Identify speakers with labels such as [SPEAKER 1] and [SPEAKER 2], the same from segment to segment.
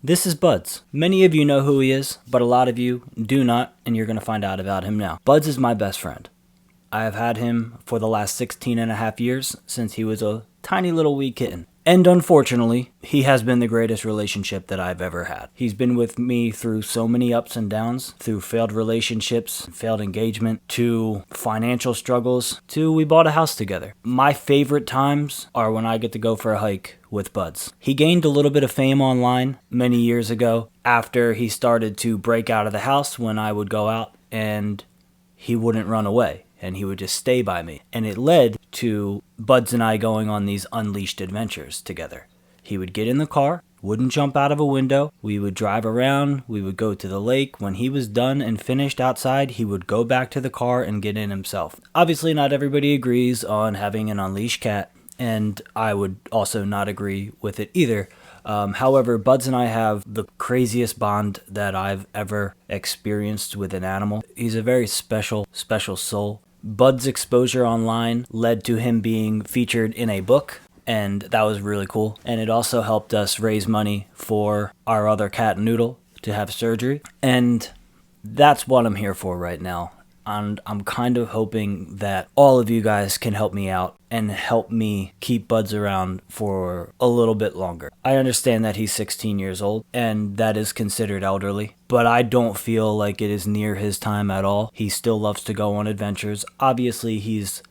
[SPEAKER 1] This is Budz. Many of you know who he is, but a lot of you do not, and you're going to find out about him now. Budz is my best friend. I have had him for the last 16 and a half years since he was a tiny little wee kitten. And unfortunately, he has been the greatest relationship that I've ever had. He's been with me through so many ups and downs, through failed relationships, failed engagement, to financial struggles, to we bought a house together. My favorite times are when I get to go for a hike with Budz. He gained a little bit of fame online many years ago after he started to break out of the house when I would go out and he wouldn't run away. And he would just stay by me. And it led to Budz and I going on these unleashed adventures together. He would get in the car, wouldn't jump out of a window. We would drive around. We would go to the lake. When he was done and finished outside, he would go back to the car and get in himself. Obviously, not everybody agrees on having an unleashed cat. And I would also not agree with it either. However, Budz and I have the craziest bond that I've ever experienced with an animal. He's a very special soul. Bud's exposure online led to him being featured in a book, and that was really cool. And it also helped us raise money for our other cat, Noodle, to have surgery. And that's what I'm here for right now. And I'm kind of hoping that all of you guys can help me out and help me keep Budz around for a little bit longer. I understand that he's 16 years old and that is considered elderly, but I don't feel like it is near his time at all. He still loves to go on adventures. Obviously, he's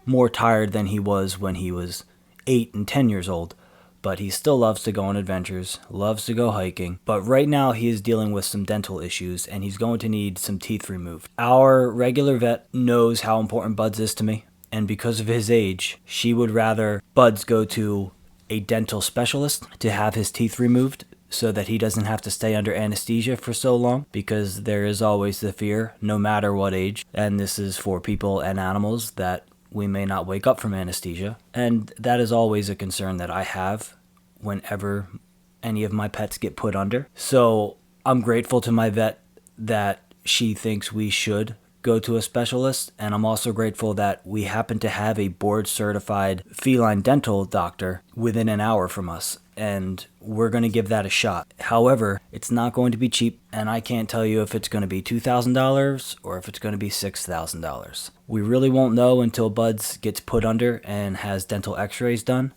[SPEAKER 1] more tired than he was when he was 8 and 10 years old. But he still loves to go on adventures, loves to go hiking. But right now he is dealing with some dental issues and he's going to need some teeth removed. Our regular vet knows how important Budz is to me. And because of his age, she would rather Budz go to a dental specialist to have his teeth removed so that he doesn't have to stay under anesthesia for so long, because there is always the fear, no matter what age, and this is for people and animals, that we may not wake up from anesthesia. And that is always a concern that I have whenever any of my pets get put under. So I'm grateful to my vet that she thinks we should go to a specialist. And I'm also grateful that we happen to have a board certified feline dental doctor within an hour from us. And we're going to give that a shot. However, it's not going to be cheap, and I can't tell you if it's going to be $2,000 or if it's going to be $6,000. We really won't know until Budz gets put under and has dental x-rays done.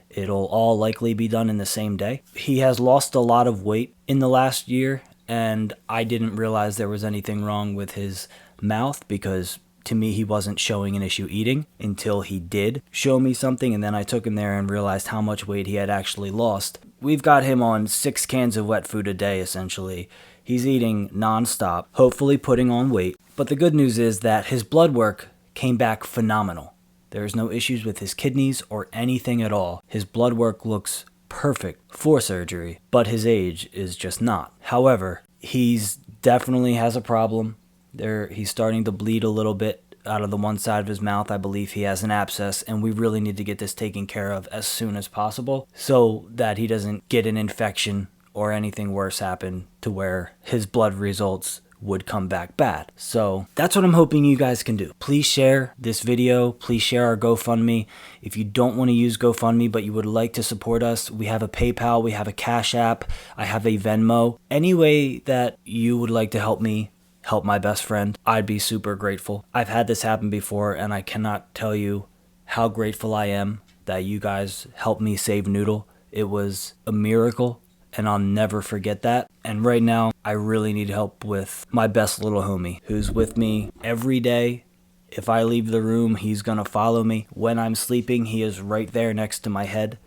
[SPEAKER 1] It'll all likely be done in the same day. He has lost a lot of weight in the last year, and I didn't realize there was anything wrong with his mouth because to me, he wasn't showing an issue eating until he did show me something, and then I took him there and realized how much weight he had actually lost. We've got him on 6 cans of wet food a day, essentially. He's eating nonstop, hopefully putting on weight. But the good news is that his blood work came back phenomenal. There's no issues with his kidneys or anything at all. His blood work looks perfect for surgery, but his age is just not. However, he's definitely has a problem. He's starting to bleed a little bit out of the one side of his mouth. I believe he has an abscess, and we really need to get this taken care of as soon as possible so that he doesn't get an infection or anything worse happen to where his blood results would come back bad. So that's what I'm hoping you guys can do. Please share this video. Please share our GoFundMe. If you don't want to use GoFundMe but you would like to support us, we have a PayPal, we have a Cash App, I have a Venmo. Any way that you would like to help me help my best friend, I'd be super grateful. I've had this happen before, and I cannot tell you how grateful I am that you guys helped me save Noodle. It was a miracle, and I'll never forget that. And right now, I really need help with my best little homie, who's with me every day. If I leave the room, he's gonna follow me. When I'm sleeping, he is right there next to my head.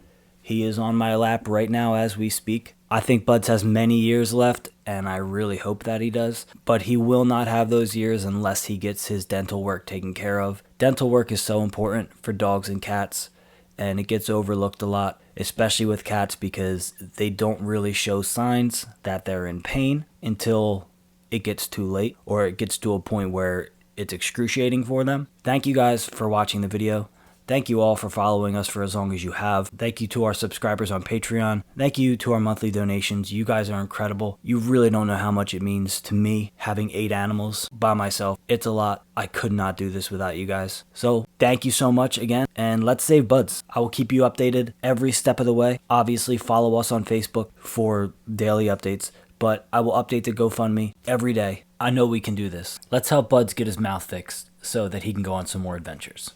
[SPEAKER 1] He is on my lap right now as we speak. I think Budz has many years left, and I really hope that he does. But he will not have those years unless he gets his dental work taken care of. Dental work is so important for dogs and cats, and it gets overlooked a lot, especially with cats because they don't really show signs that they're in pain until it gets too late or it gets to a point where it's excruciating for them. Thank you guys for watching the video. Thank you all for following us for as long as you have. Thank you to our subscribers on Patreon. Thank you to our monthly donations. You guys are incredible. You really don't know how much it means to me having 8 animals by myself. It's a lot. I could not do this without you guys. So Thank you so much again, and let's save Budz. I will keep you updated every step of the way. Obviously, follow us on Facebook for daily updates, but I will update the GoFundMe every day. I know we can do this. Let's help Budz get his mouth fixed so that he can go on some more adventures.